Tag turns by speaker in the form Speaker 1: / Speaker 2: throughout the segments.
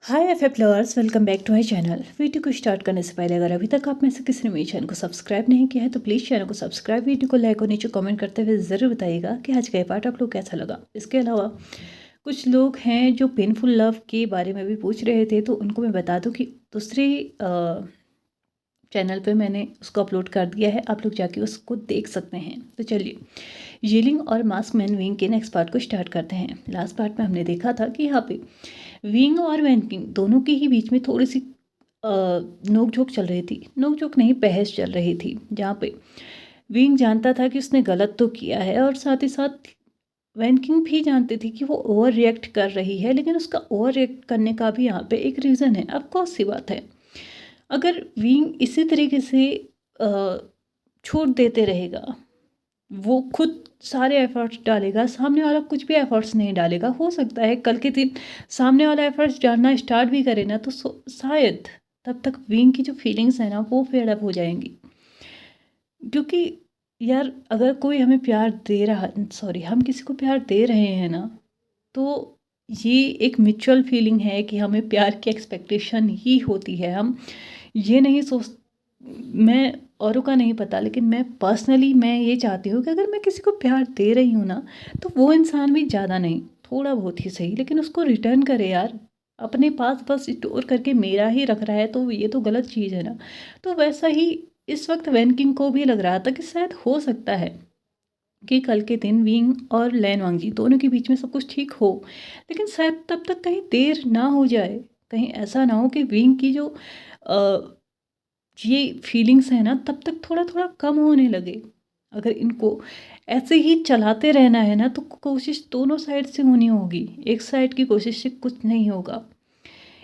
Speaker 1: Hi F lovers, welcome back to my channel. Video को start करने से पहले अगर अभी तक आप में से किसी ने मेरे चैनल को सब्सक्राइब नहीं किया है तो प्लीज़ चैनल को सब्सक्राइब, वीडियो को लाइक और नीचे कमेंट करते हुए ज़रूर बताइएगा कि आज का ये पार्ट आप लोग कैसा लगा। इसके अलावा कुछ लोग हैं जो पेनफुल लव के बारे में भी पूछ रहे थे, तो उनको मैं बता दूँ कि दूसरी चैनल पे मैंने उसको अपलोड कर दिया है, आप लोग जाके उसको देख सकते हैं। तो चलिए यीलिंग और मास्क मैन विंग के नेक्स्ट पार्ट को स्टार्ट करते हैं। लास्ट पार्ट में हमने देखा था कि यहाँ पे विंग और वैनकिंग दोनों के ही बीच में थोड़ी सी नोक झोंक चल रही थी। नोक झोंक नहीं, बहस चल रही थी, जहाँ पे विंग जानता था कि उसने गलत तो किया है और साथ ही साथ वैनकिंग भी जानती थी कि वो ओवर रिएक्ट कर रही है, लेकिन उसका ओवर रिएक्ट करने का भी यहाँ पे एक रीज़न है। अब कौन सी बात है, अगर विंग इसी तरीके से छूट देते रहेगा, वो खुद सारे एफर्ट्स डालेगा, सामने वाला कुछ भी एफर्ट्स नहीं डालेगा, हो सकता है कल के दिन सामने वाला एफर्ट्स डालना स्टार्ट भी करे ना, तो शायद तब तक विंग की जो फीलिंग्स है ना वो फेड अप हो जाएंगी। क्योंकि यार, अगर कोई हमें प्यार दे रहा, सॉरी, हम किसी को प्यार दे रहे हैं ना, तो ये एक म्यूचुअल फीलिंग है कि हमें प्यार की एक्सपेक्टेशन ही होती है। हम ये नहीं सोच, मैं औरों का नहीं पता, लेकिन मैं ये चाहती हूँ कि अगर मैं किसी को प्यार दे रही हूँ ना, तो वो इंसान भी ज़्यादा नहीं, थोड़ा बहुत ही सही, लेकिन उसको रिटर्न करे यार। अपने पास बस स्टोर करके मेरा ही रख रहा है, तो ये तो गलत चीज़ है ना। तो वैसा ही इस वक्त वैन किंग को भी लग रहा था कि शायद हो सकता है कि कल के दिन विंग और लैन वांगजी दोनों के बीच में सब कुछ ठीक हो, लेकिन शायद तब तक कहीं देर ना हो जाए। कहीं ऐसा ना हो कि विंग की जो ये फीलिंग्स है ना, तब तक थोड़ा थोड़ा कम होने लगे। अगर इनको ऐसे ही चलाते रहना है ना, तो कोशिश दोनों साइड से होनी होगी, एक साइड की कोशिश से कुछ नहीं होगा।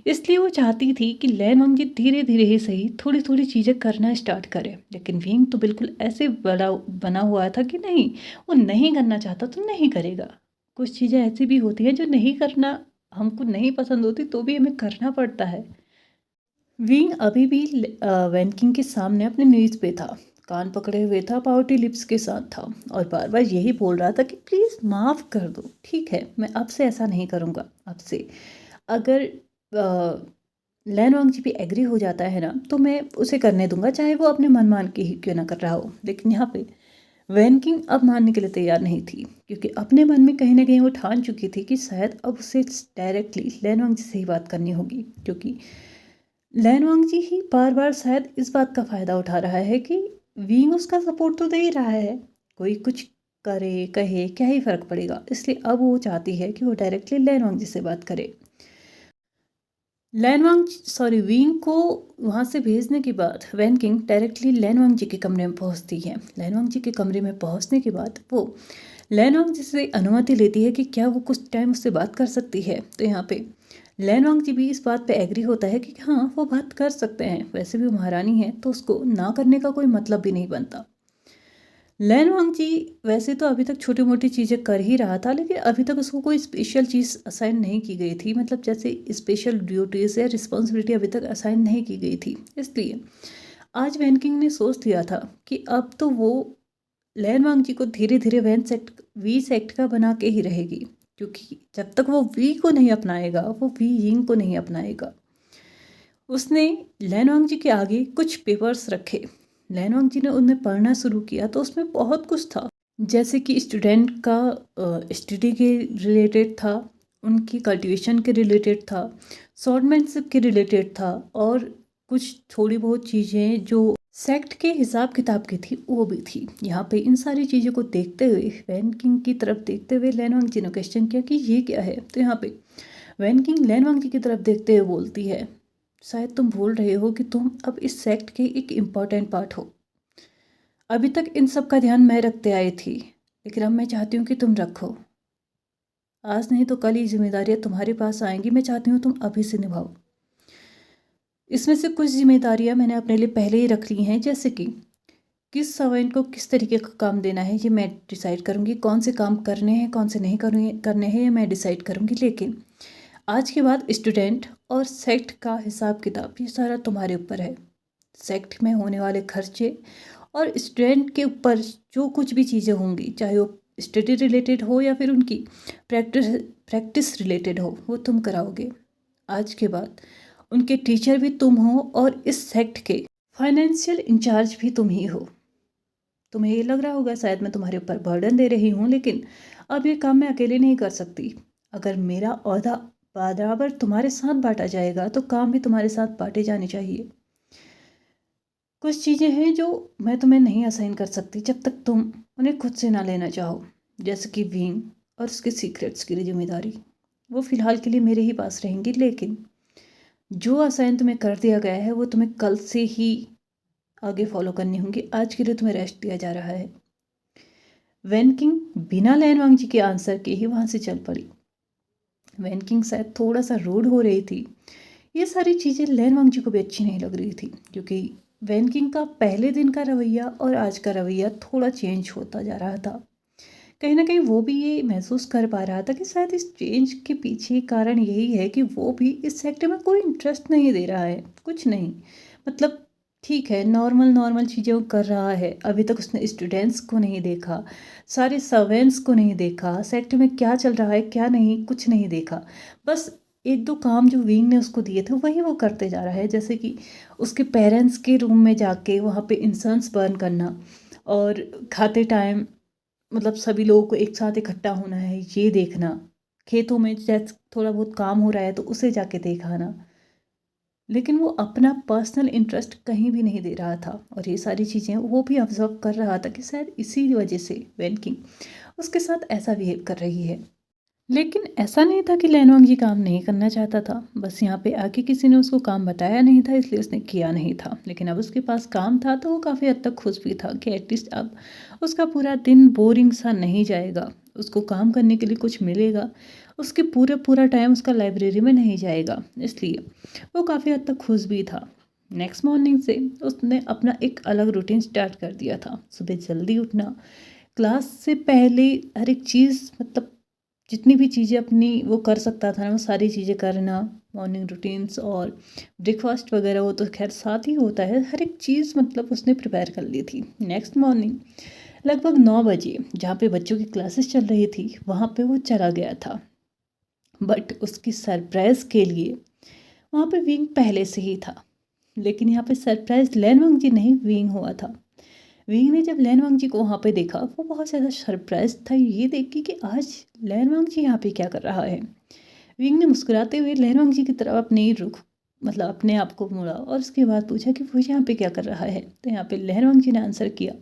Speaker 1: इसलिए वो चाहती थी कि लैन वांगजी धीरे धीरे ही सही थोड़ी थोड़ी चीज़ें करना स्टार्ट करे, लेकिन विंग तो बिल्कुल ऐसे बड़ा बना हुआ था कि नहीं, वो नहीं करना चाहता तो नहीं करेगा। कुछ चीज़ें ऐसी भी होती हैं जो नहीं करना, हमको नहीं पसंद होती तो भी हमें करना पड़ता है। विंग अभी भी वैनकिंग के सामने अपने नीज पे था, कान पकड़े हुए था, पाउटी लिप्स के साथ था और बार बार यही बोल रहा था कि प्लीज़ माफ़ कर दो, ठीक है, मैं अब से ऐसा नहीं करूँगा आपसे। अगर लैन वांगजी भी एग्री हो जाता है ना, तो मैं उसे करने दूंगा, चाहे वो अपने मन मान के ही क्यों ना कर रहा हो। लेकिन यहाँ पे वैन किंग अब मानने के लिए तैयार नहीं थी, क्योंकि अपने मन में कहीं ना कहीं वो ठान चुकी थी कि शायद अब उसे डायरेक्टली लैन वांगजी से ही बात करनी होगी, क्योंकि लैन वांगजी ही बार बार शायद इस बात का फ़ायदा उठा रहा है कि विंग उसका सपोर्ट तो दे ही रहा है, कोई कुछ करे कहे क्या ही फ़र्क पड़ेगा। इसलिए अब वो चाहती है कि वो डायरेक्टली लैन वांगजी से बात करे। विंग को वहाँ से भेजने के बाद वैन किंग डायरेक्टली लैन वांगजी के कमरे में पहुँचती है। लैन वांगजी के कमरे में पहुँचने के बाद वो लैन वांगजी से अनुमति लेती है कि क्या वो कुछ टाइम उससे बात कर सकती है। तो यहाँ पे लैन वांगजी भी इस बात पे एग्री होता है कि हाँ, वो बात कर सकते हैं, वैसे भी वो महारानी है तो उसको ना करने का कोई मतलब भी नहीं बनता। लैन वांगजी वैसे तो अभी तक छोटी मोटी चीज़ें कर ही रहा था, लेकिन अभी तक उसको कोई स्पेशल चीज़ असाइन नहीं की गई थी, मतलब जैसे स्पेशल ड्यूटीज़ या रिस्पॉन्सिबिलिटी अभी तक असाइन नहीं की गई थी। इसलिए आज वैन किंग ने सोच लिया था कि अब तो वो लैन वांगजी को धीरे धीरे वी सेक्ट का बना के ही रहेगी, क्योंकि जब तक वो वी को नहीं अपनाएगा, वो वी यिंग को नहीं अपनाएगा। उसने लैन वांगजी के आगे कुछ पेपर्स रखे। लैन वांगजी ने उन्हें पढ़ना शुरू किया तो उसमें बहुत कुछ था, जैसे कि स्टूडेंट का स्टडी के रिलेटेड था, उनकी कल्टीवेशन के रिलेटेड था, स्वॉर्डमैनशिप के रिलेटेड था, और कुछ थोड़ी बहुत चीज़ें जो सेक्ट के हिसाब किताब की थी वो भी थी। यहाँ पे इन सारी चीज़ों को देखते हुए, वैन किंग की तरफ देखते हुए लैन वांगजी ने क्वेश्चन किया कि ये क्या है। तो यहाँ पे वैन किंग लैन वांगजी की तरफ देखते हुए बोलती है, शायद तुम भूल रहे हो कि तुम अब इस सेक्ट के एक इम्पॉर्टेंट पार्ट हो। अभी तक इन सब का ध्यान मैं रखते आई थी, लेकिन अब मैं चाहती हूँ कि तुम रखो। आज नहीं तो कल ये जिम्मेदारियाँ तुम्हारे पास आएंगी, मैं चाहती हूँ तुम अभी से निभाओ। इसमें से कुछ जिम्मेदारियाँ मैंने अपने लिए पहले ही रख ली हैं, जैसे कि किस सर्वेंट को किस तरीके का काम देना है ये मैं डिसाइड करूँगी, कौन से काम करने हैं कौन से नहीं करने हैं ये मैं डिसाइड करूँगी। लेकिन आज के बाद स्टूडेंट और सेक्ट का हिसाब किताब ये सारा तुम्हारे ऊपर है। सेक्ट में होने वाले खर्चे और स्टूडेंट के ऊपर जो कुछ भी चीज़ें होंगी, चाहे वो स्टडी रिलेटेड हो या फिर उनकी प्रैक्टिस रिलेटेड हो, वो तुम कराओगे। आज के बाद उनके टीचर भी तुम हो और इस सेक्ट के फाइनेंशियल इंचार्ज भी तुम ही हो। तुम्हें ये लग रहा होगा शायद मैं तुम्हारे ऊपर बर्डन दे रही हूँ, लेकिन अब ये काम मैं अकेले नहीं कर सकती। अगर मेरा ओहदा बराबर तुम्हारे साथ बांटा जाएगा तो काम भी तुम्हारे साथ बांटे जाने चाहिए। कुछ चीज़ें हैं जो मैं तुम्हें नहीं असाइन कर सकती जब तक तुम उन्हें खुद से ना लेना चाहो, जैसे कि विंग और उसके सीक्रेट्स की जिम्मेदारी। वो फ़िलहाल के लिए मेरे ही पास रहेंगी, लेकिन जो असाइन तुम्हें कर दिया गया है वो तुम्हें कल से ही आगे फॉलो करनी होंगी। आज के लिए तुम्हें रेस्ट दिया जा रहा है। वैन किंग बिना लैन वांग जी के आंसर के ही वहाँ से चल पड़ी। वैन किंग शायद थोड़ा सा रूड हो रही थी। ये सारी चीज़ें लैन वांग जी को भी अच्छी नहीं लग रही थी, क्योंकि वैन किंग का पहले दिन का रवैया और आज का रवैया थोड़ा चेंज होता जा रहा था। कहीं ना कहीं वो भी ये महसूस कर पा रहा था कि शायद इस चेंज के पीछे कारण यही है कि वो भी इस सेक्टर में कोई इंटरेस्ट नहीं दे रहा है, कुछ नहीं। मतलब ठीक है, नॉर्मल नॉर्मल चीज़ें वो कर रहा है। अभी तक उसने स्टूडेंट्स को नहीं देखा, सारे सर्वेंट्स को नहीं देखा, सेक्टर में क्या चल रहा है क्या नहीं, कुछ नहीं देखा। बस एक दो काम जो विंग ने उसको दिए थे वही वो करते जा रहा है, जैसे कि उसके पेरेंट्स के रूम में जाके वहाँ पे इंसेंस बर्न करना, और खाते टाइम मतलब सभी लोगों को एक साथ इकट्ठा होना है ये देखना, खेतों में जैसे थोड़ा बहुत काम हो रहा है तो उसे जाके दिखाना। लेकिन वो अपना पर्सनल इंटरेस्ट कहीं भी नहीं दे रहा था, और ये सारी चीज़ें वो भी ऑब्जर्व कर रहा था कि शायद इसी वजह से वैन किंग उसके साथ ऐसा बिहेव कर रही है। लेकिन ऐसा नहीं था कि लैनवांग जी काम नहीं करना चाहता था, बस यहाँ पे आके किसी ने उसको काम बताया नहीं था इसलिए उसने किया नहीं था। लेकिन अब उसके पास काम था तो वो काफ़ी हद तक खुश भी था कि एटलीस्ट अब उसका पूरा दिन बोरिंग सा नहीं जाएगा, उसको काम करने के लिए कुछ मिलेगा, उसके पूरा टाइम उसका लाइब्रेरी में नहीं जाएगा, इसलिए वो काफ़ी हद तक खुश भी था। नेक्स्ट मॉर्निंग से उसने अपना एक अलग रूटीन स्टार्ट कर दिया था। सुबह जल्दी उठना, क्लास से पहले हर एक चीज़, मतलब जितनी भी चीज़ें अपनी वो कर सकता था ना वो सारी चीज़ें करना, मॉर्निंग रूटीन्स और ब्रेकफास्ट वगैरह वो तो खैर साथ ही होता है, हर एक चीज़ मतलब उसने प्रिपेयर कर ली थी। नेक्स्ट मॉर्निंग लगभग 9 बजे जहाँ पे बच्चों की क्लासेस चल रही थी वहाँ पे वो चला गया था। बट उसकी सरप्राइज़ के लिए वहाँ पे विंग पहले से ही था, लेकिन यहाँ पे सरप्राइज लैनवांग जी नहीं विंग हुआ था। विंग ने जब लैनवांग जी को वहाँ पे देखा वो बहुत ज़्यादा सरप्राइज था ये देख के कि आज लैनवांग जी यहाँ पे क्या कर रहा है। विंग ने मुस्कुराते हुए लैनवांग जी की तरफ अपने रुख मतलब अपने आप को मोड़ा और उसके बाद पूछा कि वो यहाँ पे क्या कर रहा है। तो यहाँ पे लैनवांग जी ने आंसर किया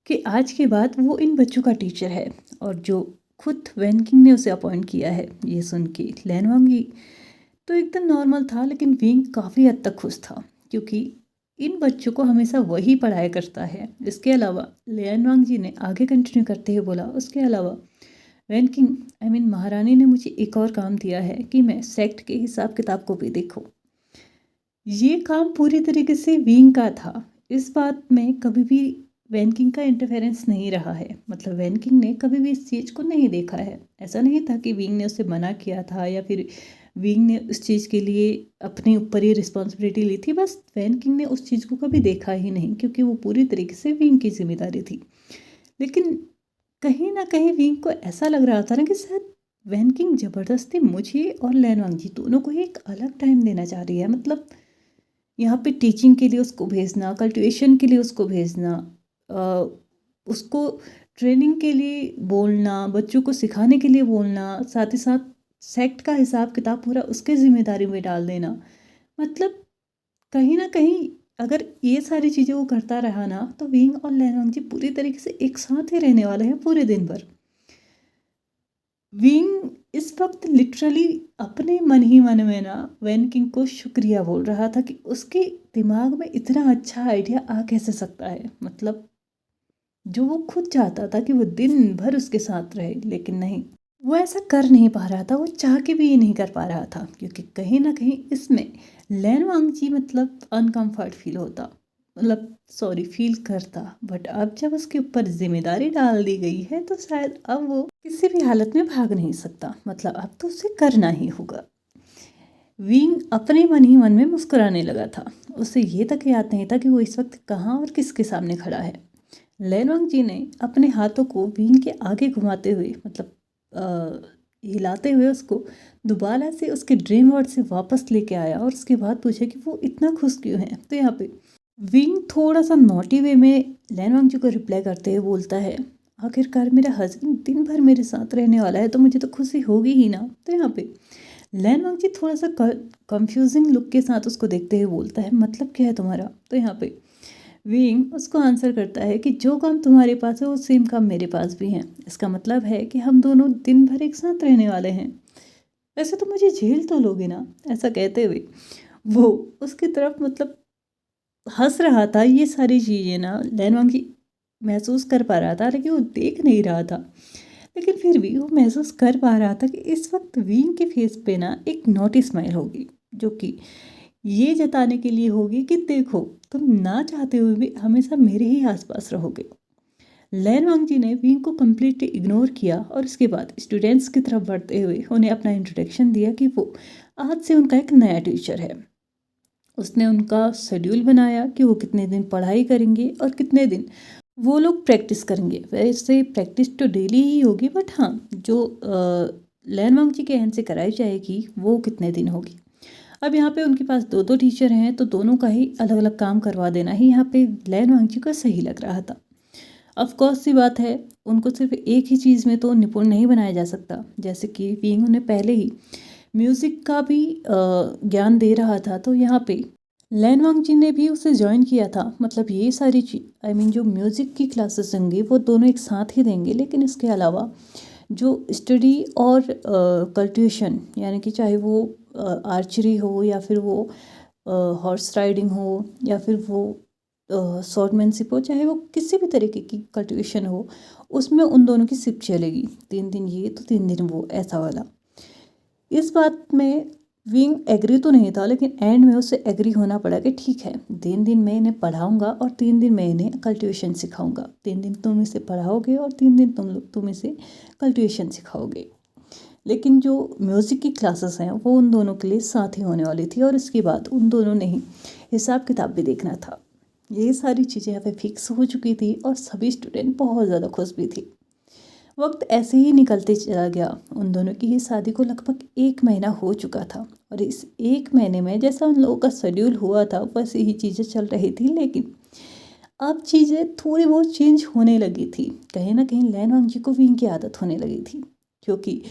Speaker 1: कि आज के बाद वो इन बच्चों का टीचर है, और जो खुद वैन किंग ने उसे अपॉइंट किया है। ये सुन के लैनवांग जी तो एकदम नॉर्मल था, लेकिन विंग काफ़ी हद तक खुश था, क्योंकि इन बच्चों को हमेशा वही पढ़ाया करता है। इसके अलावा लियानवांग जी ने आगे कंटिन्यू करते हुए बोला, उसके अलावा वैन किंग महारानी ने मुझे एक और काम दिया है कि मैं सेक्ट के हिसाब किताब को भी देखूं। ये काम पूरी तरीके से विंग का था, इस बात में कभी भी वैन किंग का इंटरफेरेंस नहीं रहा है। मतलब वैन किंग ने कभी भी इस चीज़ को नहीं देखा है। ऐसा नहीं था कि विंग ने उसे मना किया था या फिर विंग ने उस चीज़ के लिए अपने ऊपर ही रिस्पॉन्सिबिलिटी ली थी। बस वैन किंग ने उस चीज़ को कभी देखा ही नहीं, क्योंकि वो पूरी तरीके से विंग की जिम्मेदारी थी। लेकिन कहीं ना कहीं विंग को ऐसा लग रहा था ना कि शायद वैन किंग ज़बरदस्ती मुझे और लैनवांग जी दोनों को ही एक अलग टाइम देना चाह रही है। मतलब यहाँ पे टीचिंग के लिए उसको भेजना, कल्टिवेशन के लिए उसको भेजना, उसको ट्रेनिंग के लिए बोलना, बच्चों को सिखाने के लिए बोलना, साथ ही साथ सेक्ट का हिसाब किताब पूरा उसके ज़िम्मेदारी में डाल देना। मतलब कहीं ना कहीं अगर ये सारी चीज़ें वो करता रहा ना तो विंग और लैनवांग जी पूरी तरीके से एक साथ ही रहने वाले हैं पूरे दिन भर। विंग इस वक्त लिटरली अपने मन ही मन में ना वैन किंग को शुक्रिया बोल रहा था कि उसके दिमाग में इतना अच्छा आइडिया आ कैसे सकता है। मतलब जो वो खुद चाहता था कि वो दिन भर उसके साथ रहे, लेकिन नहीं, वो ऐसा कर नहीं पा रहा था, वो चाह के भी ये नहीं कर पा रहा था, क्योंकि कहीं ना कहीं इसमें लैनवांग जी मतलब अनकम्फर्ट फील होता, मतलब सॉरी फील करता। बट अब जब उसके ऊपर जिम्मेदारी डाल दी गई है तो शायद अब वो किसी भी हालत में भाग नहीं सकता। मतलब अब तो उसे करना ही होगा। विंग अपने मन ही मन में मुस्कुराने लगा था। उसे ये तक याद नहीं था कि वो इस वक्त कहाँ और किसके सामने खड़ा है। लैनवांग जी ने अपने हाथों को विंग के आगे घुमाते हुए मतलब हिलाते हुए उसको दोबारा से उसके ड्रीम वर्ल्ड से वापस लेके आया और उसके बाद पूछा कि वो इतना खुश क्यों है। तो यहाँ पे विंग थोड़ा सा नॉटी वे में लैन वांगजी को रिप्लाई करते हुए बोलता है, आखिरकार मेरा हस्बैंड दिन भर मेरे साथ रहने वाला है तो मुझे तो खुशी होगी ही ना। तो यहाँ पे लैन वांगजी थोड़ा सा कंफ्यूजिंग लुक के साथ उसको देखते हुए बोलता है, मतलब क्या है तुम्हारा। तो यहाँ पे विंग उसको आंसर करता है कि जो काम तुम्हारे पास है वो सेम काम मेरे पास भी है, इसका मतलब है कि हम दोनों दिन भर एक साथ रहने वाले हैं। वैसे तो मुझे झेल तो लोगे ना। ऐसा कहते हुए वो उसकी तरफ मतलब हंस रहा था। ये सारी चीज़ें ना लैन वांगजी महसूस कर पा रहा था, लेकिन वो देख नहीं रहा था। लेकिन फिर भी वो महसूस कर पा रहा था कि इस वक्त विंग के फेस पे ना एक नॉटी स्माइल होगी, जो कि ये जताने के लिए होगी कि देखो तुम ना चाहते हुए भी हमेशा मेरे ही आसपास रहोगे। लैन वांगजी ने विंग को कम्प्लीटली इग्नोर किया और उसके बाद स्टूडेंट्स की तरफ बढ़ते हुए उन्हें अपना इंट्रोडक्शन दिया कि वो आज से उनका एक नया टीचर है। उसने उनका शेड्यूल बनाया कि वो कितने दिन पढ़ाई करेंगे और कितने दिन वो लोग प्रैक्टिस करेंगे। वैसे प्रैक्टिस तो डेली ही होगी, बट हाँ जो लैन वांगजी के एंड से कराई जाएगी वो कितने दिन होगी। अब यहाँ पे उनके पास दो दो टीचर हैं तो दोनों का ही अलग अलग काम करवा देना ही यहाँ पे लैन वांगजी को सही लग रहा था। ऑफ कोर्स सी बात है, उनको सिर्फ एक ही चीज़ में तो निपुण नहीं बनाया जा सकता। जैसे कि विंग उन्हें पहले ही म्यूज़िक का भी ज्ञान दे रहा था, तो यहाँ पे लैन वांगजी ने भी उसे ज्वाइन किया था। मतलब ये सारी चीज जो म्यूज़िक की क्लासेस होंगी वो दोनों एक साथ ही देंगे, लेकिन इसके अलावा जो स्टडी और कल्टिवेशन, यानी कि चाहे वो आर्चरी हो या फिर वो हॉर्स राइडिंग हो या फिर वो स्वॉर्डमैनशिप हो, चाहे वो किसी भी तरीके की कल्टिवेशन हो, उसमें उन दोनों की शिफ्ट चलेगी। 3 दिन ये तो 3 दिन वो, ऐसा वाला। इस बात में विंग एग्री तो नहीं था, लेकिन एंड में उसे एग्री होना पड़ा कि ठीक है 3 दिन मैं इन्हें पढ़ाऊंगा और 3 दिन मैं इन्हें कल्टिवेशन सिखाऊंगा। 3 दिन तुम इसे पढ़ाओगे और 3 दिन तुम इसे कल्टिवेशन सिखाओगे। लेकिन जो म्यूज़िक की क्लासेस हैं वो उन दोनों के लिए साथ ही होने वाली थी और इसके बाद उन दोनों ने ही हिसाब किताब भी देखना था। ये सारी चीज़ें यहाँ पे फिक्स हो चुकी थी और सभी स्टूडेंट बहुत ज़्यादा खुश भी थी। वक्त ऐसे ही निकलते चला गया। उन दोनों की ही शादी को लगभग 1 महीना हो चुका था और इस 1 महीने में जैसा उन लोगों का शेड्यूल हुआ था वैसे ही चीज़ें चल रही थी। लेकिन अब चीज़ें थोड़ी बहुत चेंज होने लगी थी। कहीं ना कहीं लैन वांगजी को विंग की आदत होने लगी थी, क्योंकि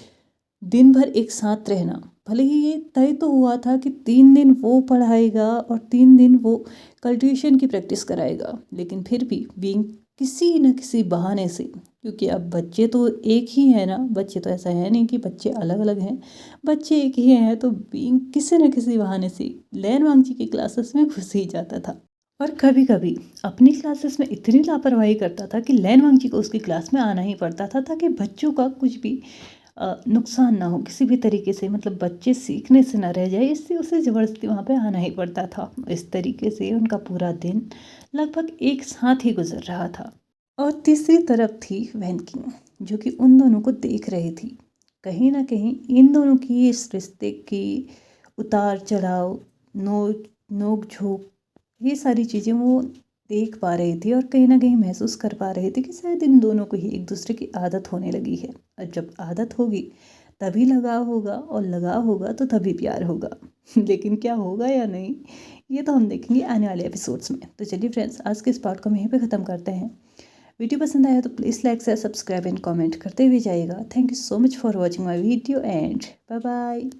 Speaker 1: दिन भर एक साथ रहना, भले ही ये तय तो हुआ था कि 3 दिन वो पढ़ाएगा और 3 दिन वो कल्टिवेशन की प्रैक्टिस कराएगा, लेकिन फिर भी विंग किसी न किसी बहाने से, क्योंकि अब बच्चे तो एक ही हैं ना, बच्चे तो ऐसा है नहीं कि बच्चे अलग अलग हैं, बच्चे एक ही हैं, तो विंग किसी न किसी बहाने से लैन वांगजी की क्लासेस में घुस ही जाता था। और कभी कभी अपनी क्लासेस में इतनी लापरवाही करता था कि लैन वांगजी को उसकी क्लास में आना ही पड़ता था, ताकि बच्चों का कुछ भी नुकसान ना हो किसी भी तरीके से, मतलब बच्चे सीखने से ना रह जाए, इससे उसे ज़बरदस्ती वहाँ पे आना ही पड़ता था। इस तरीके से उनका पूरा दिन लगभग एक साथ ही गुजर रहा था। और तीसरी तरफ थी वैन किंग, जो कि उन दोनों को देख रही थी। कहीं ना कहीं इन दोनों की इस रिश्ते की उतार चढ़ाव, नोक झोंक, ये सारी चीज़ें वो देख पा रही थी और कहीं ना कहीं महसूस कर पा रही थी कि शायद इन दोनों को ही एक दूसरे की आदत होने लगी है। और जब आदत होगी तभी लगाव होगा और लगाव होगा तो तभी प्यार होगा। लेकिन क्या होगा या नहीं, ये तो हम देखेंगे आने वाले एपिसोड्स में। तो चलिए फ्रेंड्स, आज के इस पार्ट को हम यहीं पे ख़त्म करते हैं। वीडियो पसंद आया तो please like share subscribe and comment करते हुए जाइएगा। Thank you so much for watching my video and bye bye.